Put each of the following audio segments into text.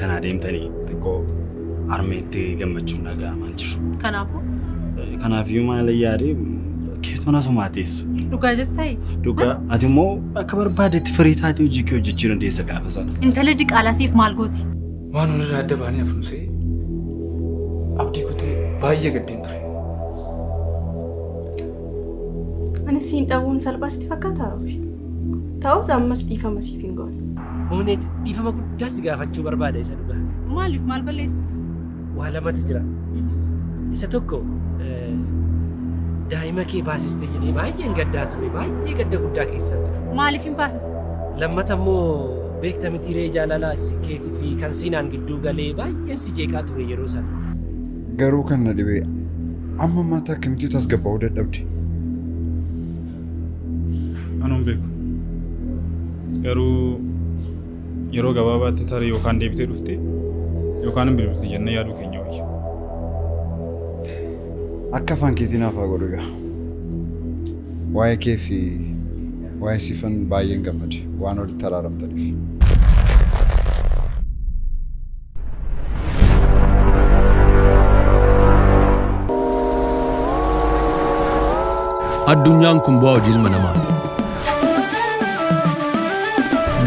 كان عادين تاني تكو أرميتي جمعتشون نجا مانشرو كان في يوم على ياري كيف أنا سمعتيس دوكا جتاي دوكا أتمو أكبر بعد تفريطاتي وجيكو جيران دي سكافة سنة أنت لديك على سيف مالغوتي ما نقول هذا باني أفنسي أبدي كنت باية قدين تري أنا سين أبون سلباستي فكتاروفي تاو زامس ديفا مسيفين قول هونيت ديفا ما كنت جالس قافتشو بربادة يسألوها مالف مال بلست وهلا ما تجرى يساتوكو دائما كي باسس تجيني باية انقداتوني باية قد قداك يساتو مالفين باسس لما تمو بيكتا متيري جالالا سكيتي في كان سينان قدو قالي باية سيجيكاتوني يروسان قارو كان ندبي أما ما تاكمتي تسقب عودة أبدي أنا بيكو قارو يرو غبابات تتاري يوكان ديبتي رفتي يوكان بلبتي جنة يادو كينيوي أكا فانكيتي نافا قولوغا واي كيفي واي سيفن باين غمد وانو دي ترارم تنف الدنيا كن بوجل منامات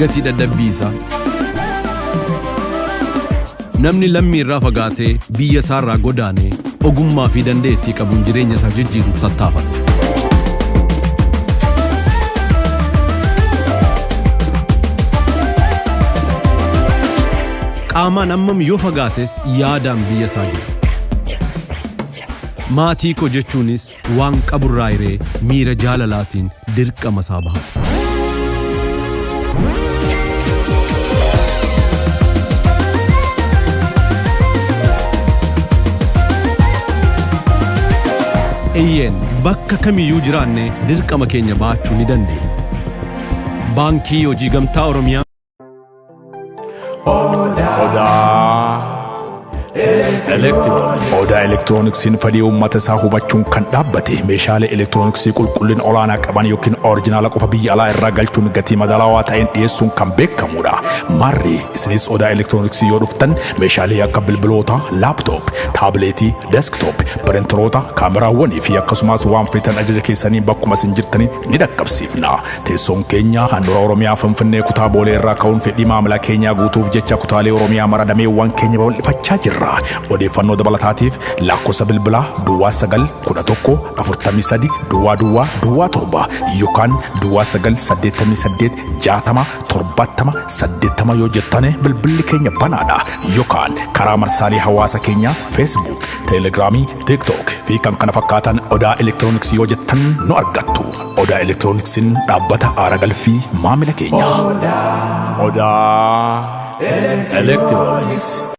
قتي دبيسا namni lammi irraa fagaatee biyya isaarraa godaanee ogummaa fi dandeettii qabuun jireenya isaa jijjiiruuf tattaafata. Qaamaan ammam yoo fagaates yaadaan biyya isaa jira. Maatii koo jechuunis waan qaburraa hiree miira jaalalaatiin dirqama isaa bahata. Eeyyen bakka kamiyyuu jiraanne dirqama keenya baachuu ni dandeenya. Baankii Hojii Gamtaa Oromiyaa Odaa elektirooniksiin fedhii uummata isaa hubachuun kan dhaabbate meeshaalee elektirooniksii qulqullina olaanaa qaban yookiin orijinaala qofa biyya alaa irraa galchuun gatii madaalawaa ta'een dhiyeessuun kan beekamudha. Marri isinis odaa elektirooniksii yoo dhuftan meeshaalee akka bilbiloota, laaptoop, taabileetii, deesktoop, pirinteroota, kaameraawwanii fi akkasumas waan feetan ajaja keessanii bakkuma isin jirtaniin ni dhaqqabsiifna. Teessoon keenya handhuura Oromiyaa Finfinnee kutaa Boolee irraa ka'uun fedhii maamila keenyaa guutuuf jecha kutaalee Oromiyaa mara dameewwan keenya babal'ifachaa jirra. Odeeffannoo dabalataatiif lakkoofsa bilbilaa duwwaa 911 43 duwwaa 7 yookaan duwwaa 988 60 70 80 yoo jettane bilbilli keenya banaadha. Yookaan karaa marsaalee hawaasa keenyaa Facebook, Telegramii, TikTok fi kan kana fakkaatan odaa elektirooniksii yoo jettan nu argattu. Odaa elektirooniksiin dhaabbata aara galfii maamila keenya. Odaa elektirooniksii.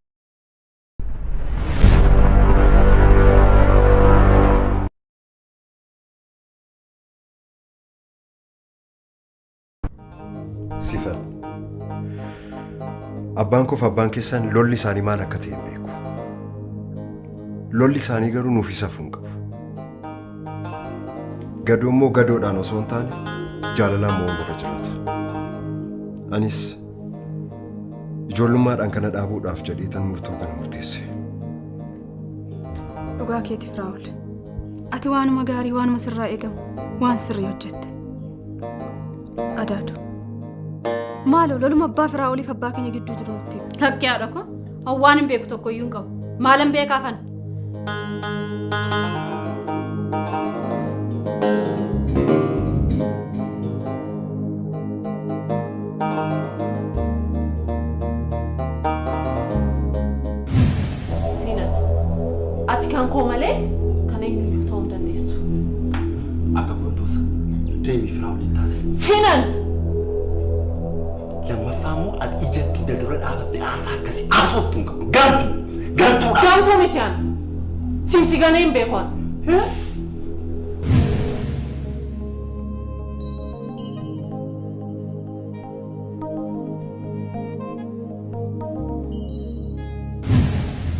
Sifan abbaan koo fi abbaan keessan lolli isaanii maal akka ta'e beeku. Lolli isaanii garuu nuuf isa fuun qabu. Gadoo immoo gadoodhaan osoo hin taane jaalalaan moo irra jiraata. Anis ijoollummaadhaan kana dhaabuudhaaf jedhee tan murtoo kana murteesse. Dhugaa keetiif Raawul. Ati waanuma gaarii waanuma sirraa eegamu waan sirrii hojjette. Adaadu. Maalo loluma abbaa fi Raawuliif abbaa keenya gidduu jiru nutti. Takkiyaadha ko waan hin beeku tokko iyyuu hin qabu. Maalan beekaafan? Sinan, ati kan koo malee kan eenyuyyuu ta'uu hin dandeessu. Akka gootosa deemii fi Raawuliin taasise. Sinan! Lammaffaamoo ati ijatti daldala dhaabatte aasaa akkasii aasoftu hin qabu. Gantuudha. Gantuu miti aan. Siinsi ganee hin beekoon.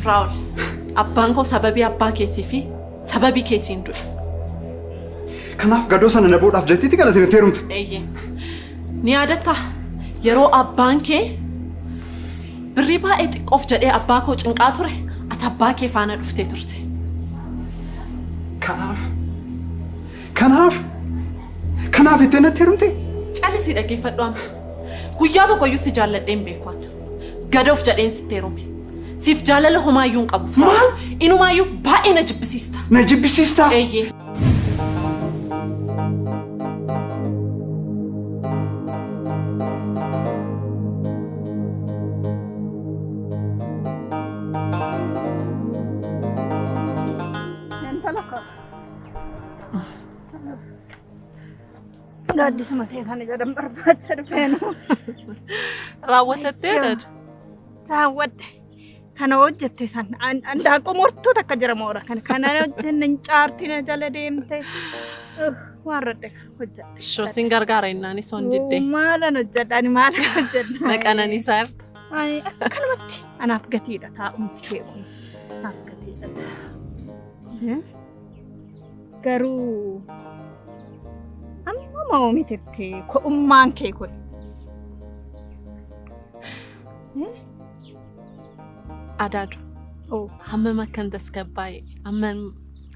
Raawul, abbaan koo sababii abbaa keetii fi sababii keetiin du'e. Kanaaf gadoo sana nabuudhaaf jettiitti kana itti heerumte. Eeyyee. Ni yaadatta yeroo abbaan kee بريبا اتقف جدي أباكو جنقاتوره أتباكي فانا دفتي ترتي كناف تنترمتي جالسي دقي فدوام guyyaa ko yusi jaalladheen beekwan gadoof jedheen sitteerume siif jaalala homaayyuun qabu maal inumaayyuu baay'ee na jibbisiista eeyyee Gadis mati kan jadi berbaca defenu. Rawat teter. Rawat. Karena wajah tesan. Anda aku murtu tak kejar mora kan. Karena wajah nencarti na jalan demte. Warat deh wajah. Show singar garin nani sondite. Malah wajah dani malah wajah. Nak anani sar. Ay kan mati. Anak gati dah tak umti. Tak gati dah. Garu. Amma mau mitete ko umman ke ko Adadu hamma makan daskabay amman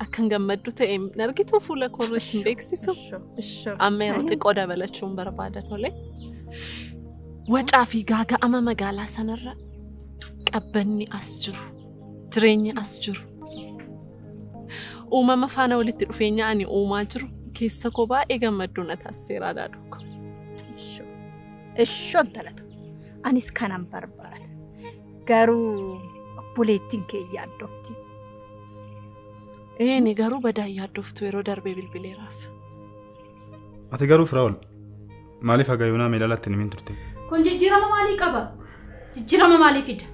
akan gammaddu ta'im nargitu fuula korreetin beeksisu amma yeroo xiqqoo dabalachuun barbaada tole wacaa fi gaaga'ama magaalaa sanarra qabbanni as jiru jireenyi as jiru uumama faana walitti dhufeenya ani uumaa jiru keessa ko baay'ee gammaddu na taasiseera Adaadukko. Ishon talatu anis kanan barbaada garuu buleettiin kee yaaddofti. Ni garuu badaa yaaddoftu yeroo darbee bilbileeraaf. Ati garuu Firaa'ol maaliif hagayoonaa meelaalatti nimin turte? Kun jijjiirama maalii qaba? Jijjiirama maalii fida?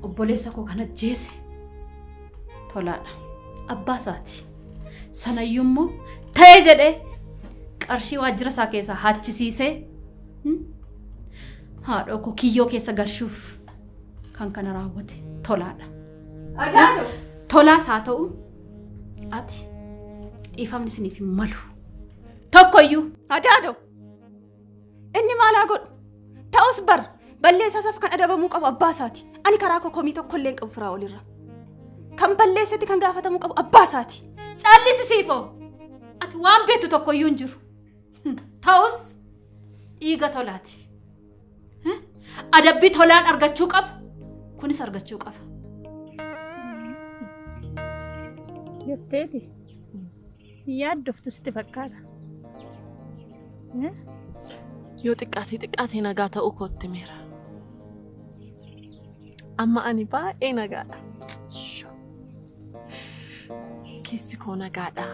Obboleessa koo kana jeese tolaadha. Abbaa isaati. Sanayyuu immoo ta'ee jedhee qarshii waajjira isaa keessa haachisiisee haadha koo kiyyoo keessa galchuuf kan kana raawwate tolaadha. Adaadoo. Tolaas haa ta'u ati dhiifamni isiniif hin malu. Tokkoyyuu. Adaadoo. Inni maalaa godhu? Ta'us bar balleessaa isaaf kan adabamuu qabu abbaa isaati. Ani karaa koo komii tokkollee hin qabu Firaa'ol irra. Kan balleessetti kan gaafatamuu qabu abbaa isaati. Callisiifoo. Ati waan beektu tokkoyyuu hin jiru. Ta'us dhiiga tolaati. Adabbii tolaan argachuu qaba. Kunis argachuu qaba. Jetteeti. Yaaddoftu sitti fakkaata. Yoo xiqqaatee nagaa ta'uu kootti meera. Amma ani baay'ee nagaadha. Keessi koo nagaadha.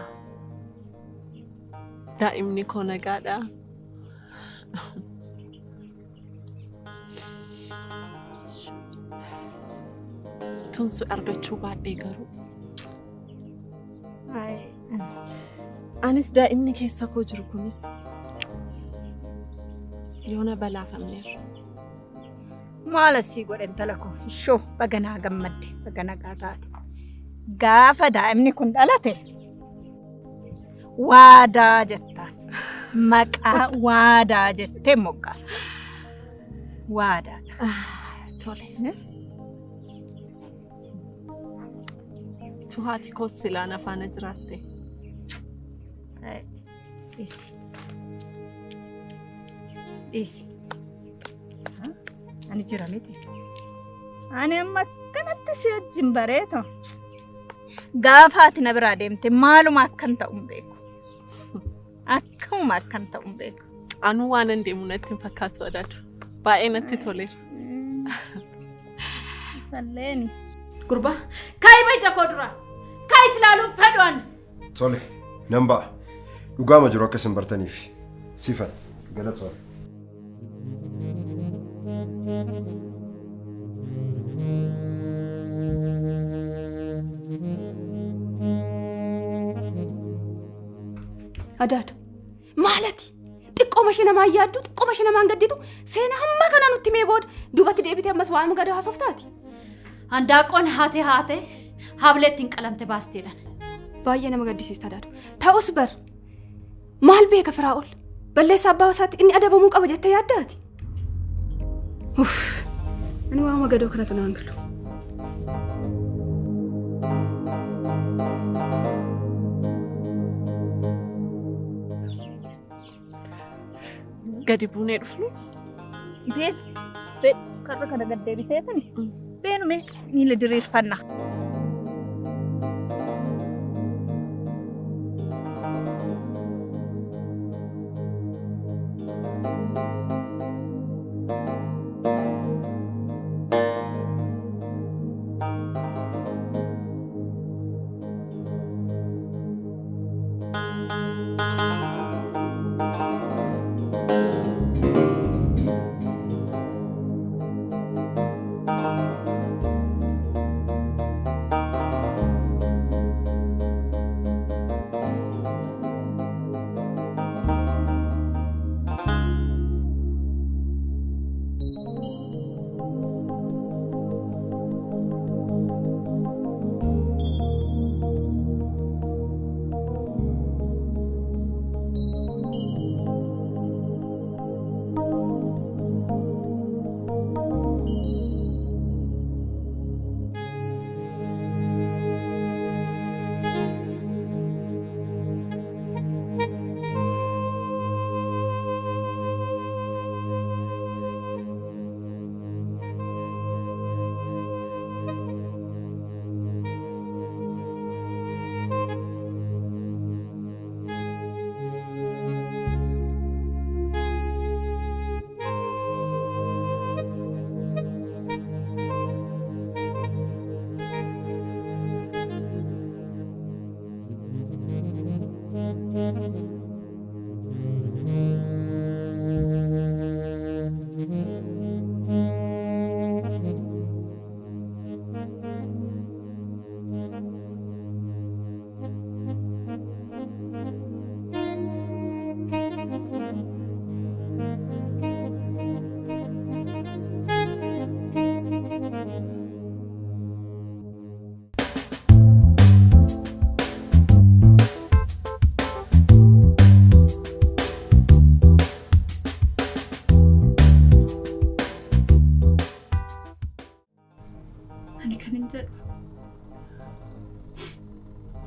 Daa'imni koo nagaadha. Tunsu argachuu baadhee garuu. Anis daa'imni keessa koo jiru kunis yoona balaafamneerra. Maal asii godhen talako shoo baganaa gammadde bagana qaataate. Gaafa daa'imni kun dhalate waadaa jettaan maqaa waadaa jettee moggaasta. Waadaadha. Tole. Tu haati koo silaan afaana jiraatte. Isi. Ani jira miti. Ani amma kanatti si wajjin bareeto. Gaafa ati na biraa deemte maaluma akkan ta'uun beeku. Akkuma akkan ta'uun beeku. Anu waan hin deemu natti hin fakkaatu Adaadu. Baay'ee natti toleera. Salleeni. Gurba. Kaayi baja koo dura. Kaayi silaaluuf fedhuun. Tole. Nan ba'a. Dhugaama jiru akka isin bartaniif. Sifan. Galatoon. Adaadu. Maalati? Xiqqoo mashii namaa yaaddu, xiqqoo mashii namaa gadditu seenaa hamma kana nutti mee booda duubatti deebitee ammas waan gadi haasoftaati. Handaaqoon haate hableettiin qalamte baasteedhaan. Baay'ee nama gaddisiista Adaadu. Ta'us bar maal beeka Firaa'ol? Balleessaa abbaa isaatti inni adabamuu qaba jettee yaaddaati. Ani waa magadoo kanatu naan galu. Gadi buunee dhufnu. Been karra kana gad deebiseetani. Beenume miila diriirfannaa.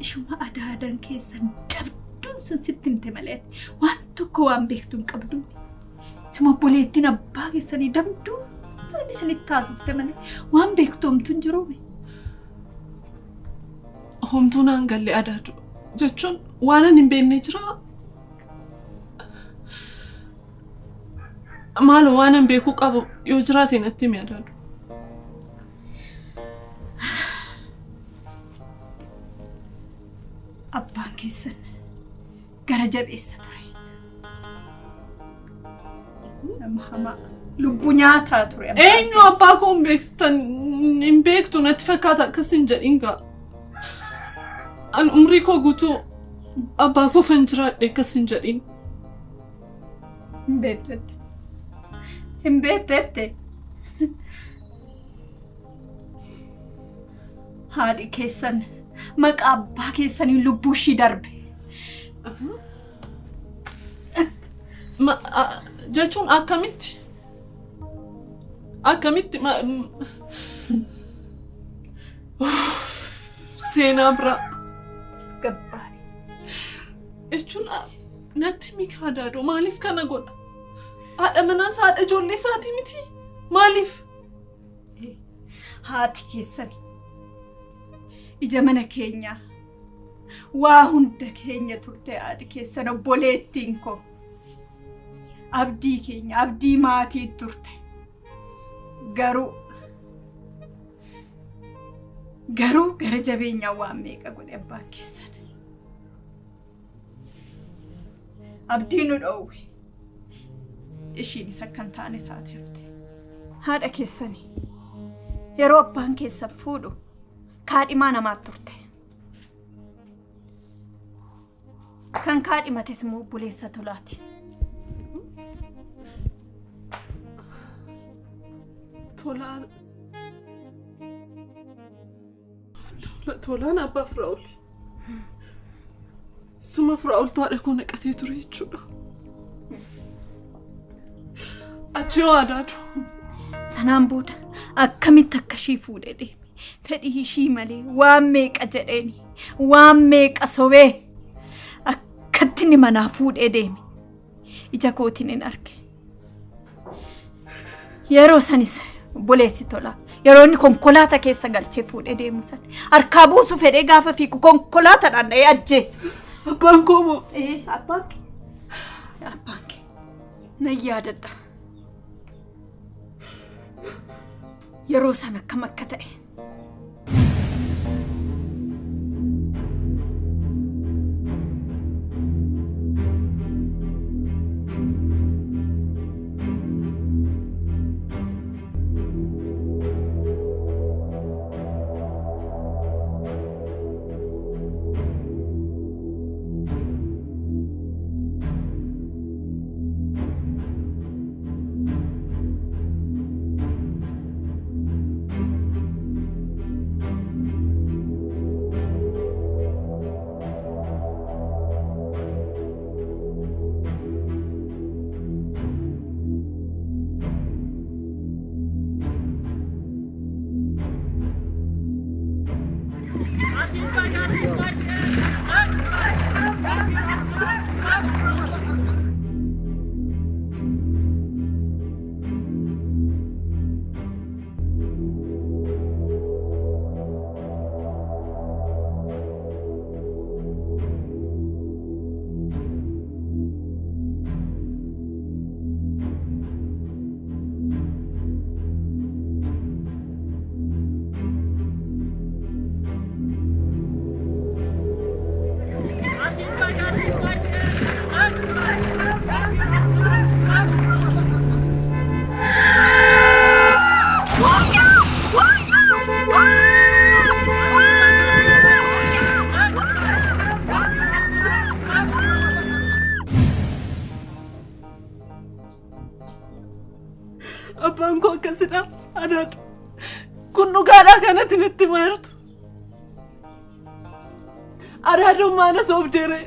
Ishuma adaadan keessan dabduun sun sitti himte malee waan tokko waan beektuun qabdu. Suma boleettiin abbaa keessanii dabduun isinitti taasifte malee waan beektu homtuun jiruume. Homtuun aan galle adaadu jechuun waan ani hin beekne jira. Maalo waan an beekuu qabu yoo jiraate natti himi adaadu. Abbaan keessan gara jabeessa ture. Nama hamaa lubbuu nyaataa ture. Eenyu abbaa koo hin beektu natti fakkaata akkas hin jedhin gaa. An umrii koo guutuu abbaa koo fan jiraadhe akkas hin jedhin. Hin beektette. Haadhi keessan maqaa abbaa keessanii lubbuu ishii darbe. Jechuun akkamitti? Akkamitti? Seenaa biraa. Gabbaari. Jechuun natti mikaa daadoo maaliif kana godha? Haadha manaas haadha ijoollee isaatii miti? Maaliif? Haati keessanii. Ija mana keenya waa hunda keenya turte haati keessan obboleettiin koo abdii keenya abdii maatii turte garuu gara jabeenyaa waan meeqa godhe abbaan keessan abdii nu dhowwe ishiin isa kan taane taate haadha keessanii yeroo abbaan keessan fuudhu kaadhimaa namaaf turte. Kan kaadhimates immoo obboleessa Tolaati. Tolaan abbaa Firaa'ol. Suma Firaa'oltu haadha koo naqatee ture jechuudha. Achi yoo adaadu. Sanaan booda akkamitti akka ishii fuudhee deeme fedhii ishii malee waan meeqa jedheeni waan meeqa sobee akkatti inni manaa fuudhee deeme ija kootiin hin arge yeroo sanis obboleessi tola yeroo inni konkolaataa keessa galchee fuudhee deemu san harkaa buusu fedhee gaafa fiigu konkolaataadhaan dha'ee ajjeese. Abbaan koo moo? Abbaan kee nan yaadadha yeroo san akkam akka ta'e. Abbaan koo akkasidha anaadha. Kun dhugaadhaa kanatti natti maartu. Araadummaan as obdeere.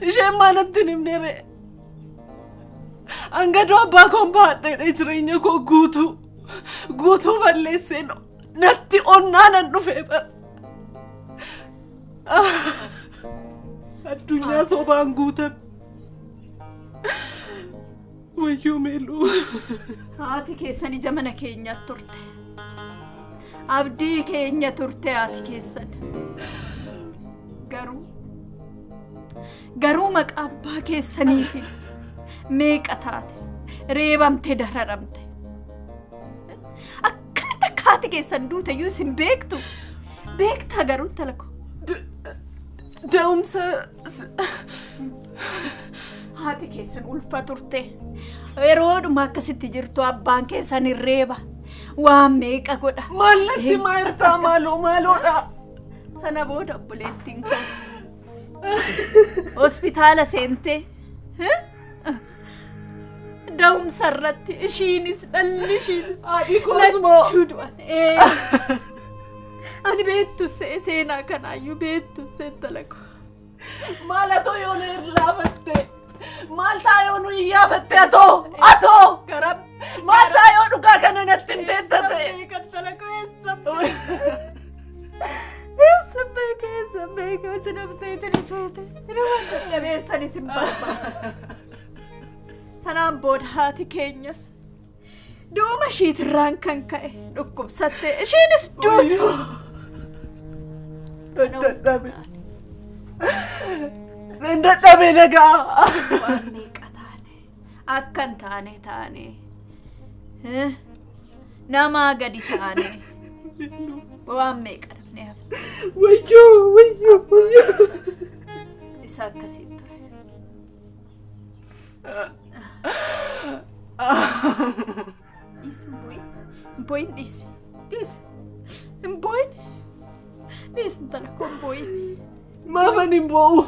Isheen maanatti himneere. Angadoo abbaa koon baadheedha jireenya koo guutuu balleessee natti onnaanan dhufee bara. Addunyaa sobaan guutame. Wayyoo meeluu. Haati keessan ija mana keenyaatti turte. Abdii keenya turte haati keessan. Garuu maqaa abbaa keessaniitiin meeqa taate reebamte dararamte. Akkamitti akka haati keessan duute iyyuu isin beektu. Beektaa garuu talako. Da'umsa. Haati keessan ulfa turte. Yeroodhuma akkasitti jirtu abbaan keessan hin reeba. Waan meeqa godha. Maallatti maayirtaa maaloodha. Sana booda obboleettiin koo hospitaala seentee da'umsa irratti ishiinis dhalli ishiinis lachuu du'an. Ani beektu seenaa kanaayyuu beektu talako. Maalatoo yoona irlaafatte. Maaltaa yoo nu iyyafatte atoo garab maaltaa yoo dhugaa kana natti hin teessate talako eessa beeka isin obseetin isweete dhabeessan isin barbaada. Sanaan booda haati keenyas duuma ishiitirraan kan ka'e dhukkubsatte ishiinis duutu. Dadhabe nagaa. Waan meeqa taane akkan taane namaa gadi taane waan meeqa dhabne hafe. Wayyoo. Isa akkasiin ture. Mboyin dhiisi talako mboyin. Maafan hin bo'u.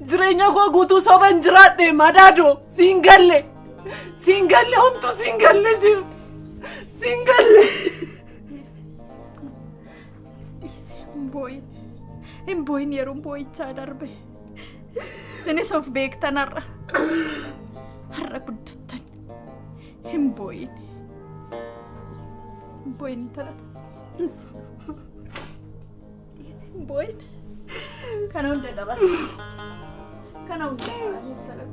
Jireenya koo guutuu soban jiraadhe madaadoo siin galle homtuu siin galle siin galle. Hin booyin yeroo booyichaa darbe. Isinis of beektan har'a guddattan. Hin Boyin. Boyin talat. Boyin. Kana udah dapat. Kana udah talat.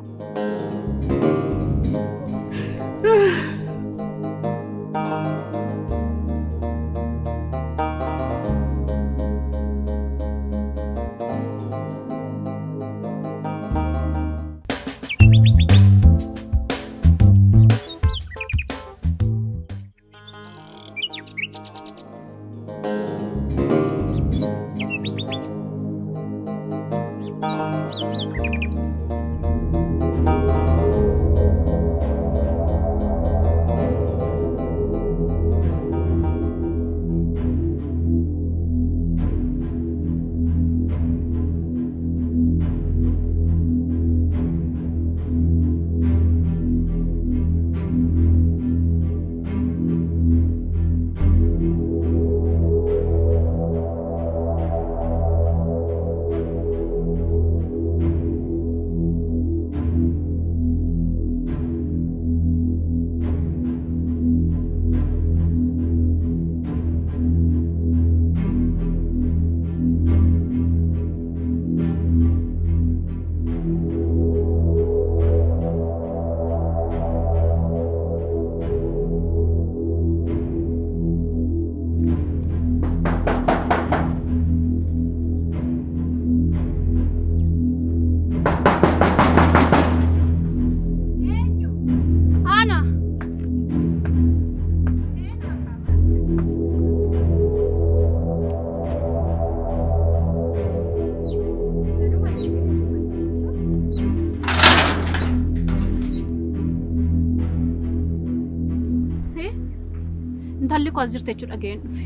intalli ko azirte jechuudha ga'een dhufe.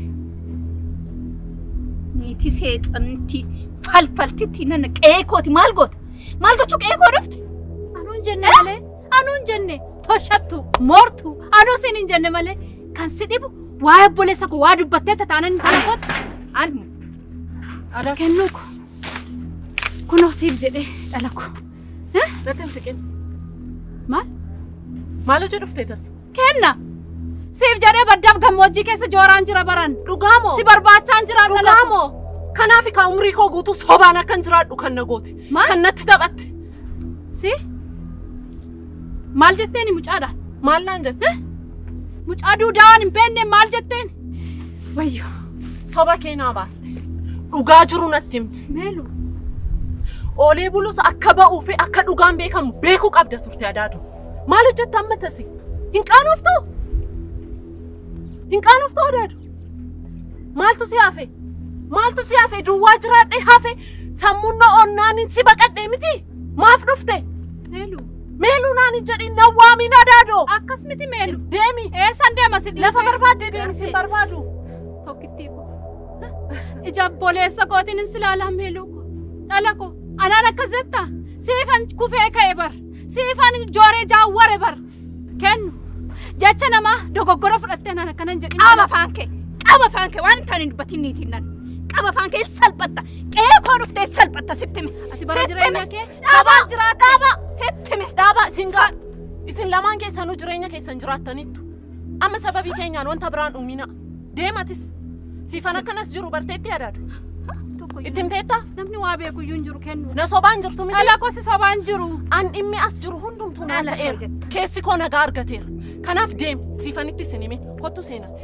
Niiti seexanti falfaltitti nana qe'ee kooti maal goota? Maal gochuu qe'ee koo dhufte? Anuun jenne malee anuun jenne toshattu moortu anuu siin hin jenne malee kan si dhibu waa'ee obboleessa koo waa dubbattee tataanan intala kootti. Anmu. Ala kennuu ko kunoo siif jedhee dhala ko. Rateen siqin. Maal? Maal hojii dhuftee tas? Kenna. Siif jedhee baddaaf gammoojjii keessa jooraan jira baran. Dhugaamoo? Si barbaachaan jira dhala ko. Dhugaamoo? Kanaaf ka umrii koo guutuu sobaan akkan jiraadhu kan na goote. Kan natti taphatte. Si? Maal jetteeni mucaadhaan? Maal naan jette? Mucaa duudaa waan hin beekne maal jetteen? Wayyo. Soba kee naa baaste. Dhugaa jiru natti himte. Meelu. Oolee bulus akka ba'uu fi akka dhugaan beekamu beekuu qabda turte Adaadoo. Maal hojjetta amma tasi? Hin qaanoftuu? Hin qaanoftuu Adaadoo? Maaltu si hafe? Maaltu si hafe? Duwwaa jiraadhee hafe sammuun na onnaanin si baqadhee miti? Maaf dhufte? Meelu. Meelu naan hin jedhin na waamin Adaadoo. Akkas miti Meelu. Deemi. Eessan deema si dhiisee? Lafa barbaaddee deemi si barbaadu. Tokkittii ko. Ija obboleessa kootiin hin silaalaa Meeluu ko. Dhala ko. Anaan akkas jetta. Siifan kufee ka'e bar. Siifan jooree jaawware bar. Kennu. Jecha namaa dogoggora fudhattee naan akkanan jedhin. Qaba faankee. Qaba faankee waan hin taane dubbatiin niitiin nan. Qaba faankee salphatta. Qe'ee koo dhuftee salphatta sittime. Ati bara jireenya kee sabaan jiraata. Dhaaba. Sittime. Dhaaba singaa. Isin lamaan keessanuu jireenya keessan jiraattaniittu. Amma sababii keenyaan wanta biraan uumina. Deematis. Siifan akkanas jiru barteetti Adaadoo. Itti himteetta? Namni waa beeku iyyuu hin jiru kennu. Na sobaan jirtu miti? Ala kosi sobaan jiru. An dhimmi as jiru hundumtuu naa ta'eera. Keessi koo nagaa argateera. Kanaaf deemi siifanitti isin hime kottu seenatti.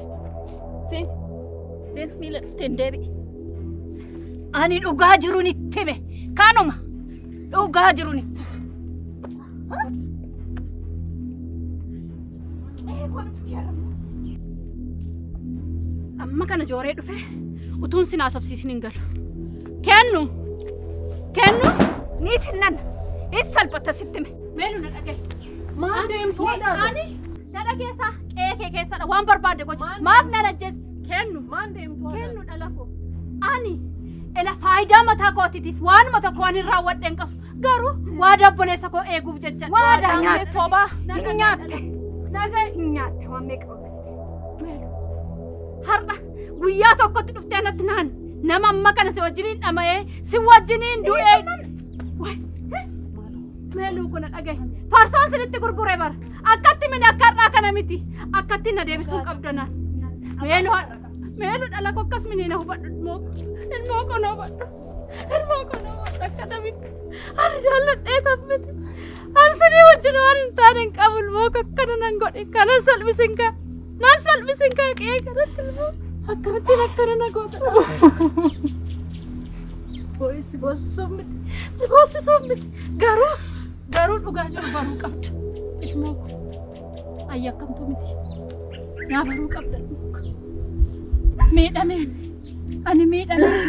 Seen. Deemu miila dhufteen deebi'i. Ani dhugaa jiruun itti hime. Kaanuma dhugaa jiruun itti. Amma kana jooree dhufe utuun sin haasofsiisin hin galu. Kennu. Kennu. Niitiin nan. Is salphata sittime. Meelu na dhagaye. Maal deemtu Adaadoo? Ani na dhageessa qe'ee kee keessadha waan barbaadde gocha. Maaf na dhajjees. Kennu. Maal deemtu Adaadoo? Kennu dhala koo. Ani ela faayidaa mataa kootiitiif waanuma tokko waan hin raawwadhe hin qabu. Garuu waada obboleessa koo eeguuf jecha. Waada nyaatte sobaa. Hin nyaatte. Nagaye. Hin nyaatte waan meeqa ooliste. Har'a guyyaa tokkotti dhuftee natti naan nama amma kana si wajjiniin dhama'ee si wajjiniin du'ee. Meeluu kun dhagaye. Faarsoon sinitti gurgure bara. Akkatti mini akka har'aa kana miti. Akkatti na deebisuun qabdanaan. Meeluu dhala koo akkas mini na hubadhu ilmoo koo na hubadhu. Ilmoo koo na hubadhu akkana miti. Ani jaalladhee taphiti. Ani sinii wajjin waan hin taane hin qabu ilmoo koo akkana nan godhe. Kanan salphisin kaa. Nan salphisin kaa qe'ee kanatti ilmoo. Akkamittiin akkana na goota. Si boosisuuf miti. Si boosisuuf miti. Garuu dhugaa jiru baruu qabda. Ilmoo koo. Ayya akkamtuu miti. Naa baruu qabda ilmoo koo. Miidhameen. Ani miidhameen.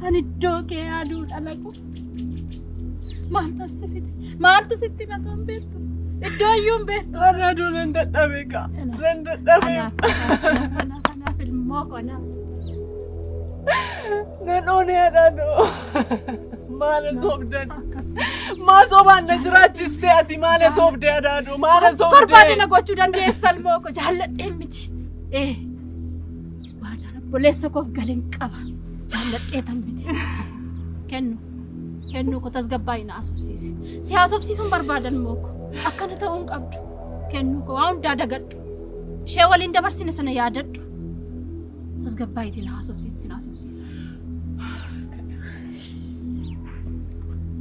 Ani iddoo kee yaaduu dhalagu. Maaltu si fide? Maaltu sitti matoon beektu? Iddoo iyyuu hin beektu. Adaaduu nan dadhabe kaa. Nan dadhabe. Kanaaf ilmoo koo naa. Nan oonee adaaduu. Maala sobdan. Maa sobaan na jiraachiste ati maala sobdee adaaduu maala sobdee. Barbaade na gochuu dandeessa ilmoo koo jaalladhee miti. Waadaan obboleessa koof galin qaba. Jaalladhee tan miti. Kennu koo tasgabbaa'ii na haasofsiise. Si haasofsiisuun barbaadan moo koo akkana ta'uu hin qabdu. Kennu koo waan hundaa dagadhu. Ishee waliin dabarsine sana yaadadhu. Tasgabbaa'iitiin haasofsiisa.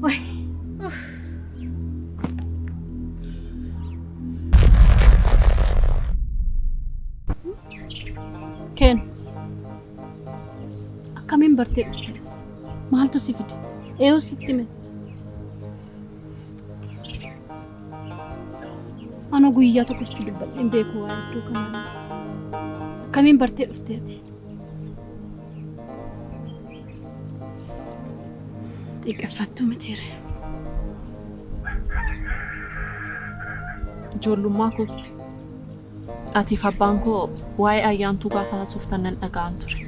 Wai. Ken. Akkamiin bartee dhuftees? Maaltu si fide? Eeyuu sitti hime? Ana guyyaa tokko sitti dubbadheen beeku waa iddoo kanaa. Akkamiin bartee dhufteeti? Xiqqeeffattuu mitiire. Ijoollummaa kootti atiif abbaan koo waa'ee ayyaantuu gaafa haasoftan nan dhaga'an ture.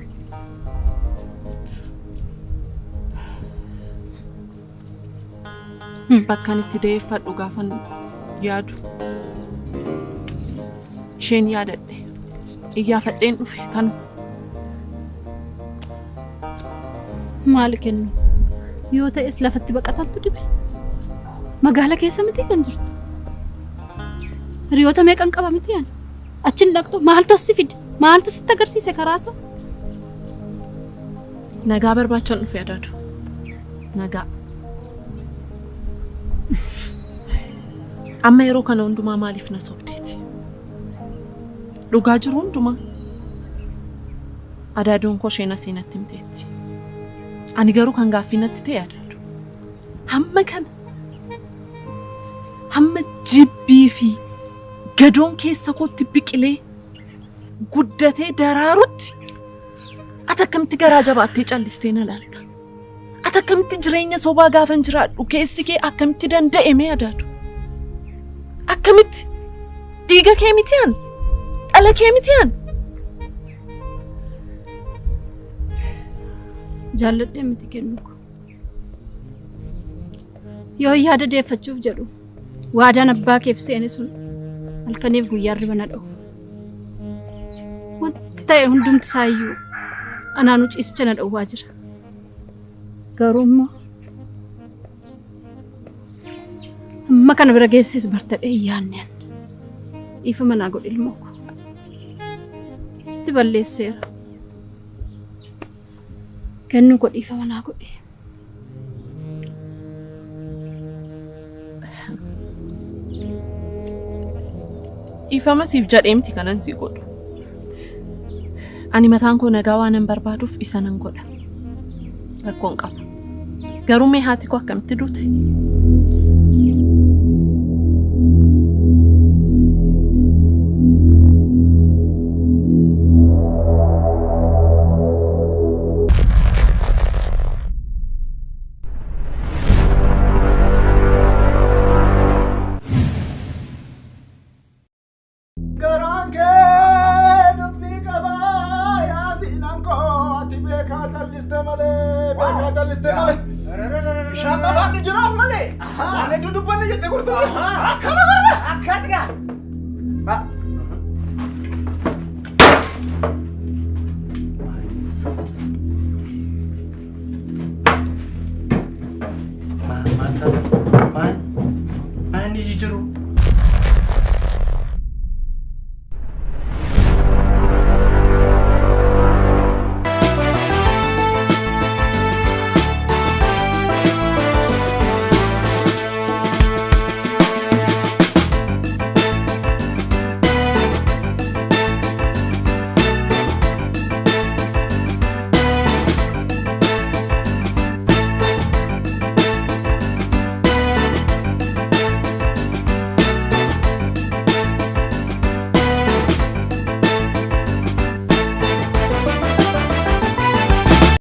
Bakkaan itti deeffadhu gaafan yaadu. Isheen yaadadhe. Iyyaafadheen dhufe kan. Maal kennu? Yoo ta'es lafatti baqatattu dibe. Magaala keessa miti kan jirtu. Hiriyoota meeqan qaba miti yan? Achin dhaqxu maaltu si fide? Maaltu sitti agarsiise karaasa? Nagaa barbaachan dhufe adaadu. Nagaa. Amma yeroo kana hundumaa maaliif na sobdeeti? Dhugaa jiru hundumaa. Adaaduun koo isheen asii natti himteetti. Ani garuu kan gaaffii natti ta'e adaadu. Hamma kana. Hamma jibbii fi gadoon keessa kootti biqilee guddatee daraarutti ati akkamitti garaa jabaattee callistee na laalta? Ati akkamitti jireenya sobaa gaafan jiraadhu keessi kee akkamitti danda'amee adaadu? Akkamitti dhiiga kee miti aan? Dhala kee miti aan? Jaalladhee miti kennu koo. Yoo yaada deeffachuuf jedhu waadaan abbaa keef seene sun halkaniif guyyaa riba na dha'u. Wanti ta'e hundumti isaayyuu anaanuu ciisicha na dha'uwaa jira. Garuu immoo amma kana bira geessees bartadhee hin yaanneen. Dhiifama naa godhi ilmoo koo. Sitti balleesseera. Kennu koo dhiifama naa godhi. Dhiifama siif jedheemti kanan sii godhu. Ani mataan koo nagaa waan hin barbaaduuf isa nan godha. Rakkoon qaba. Garuu mee haati koo akkamitti duute?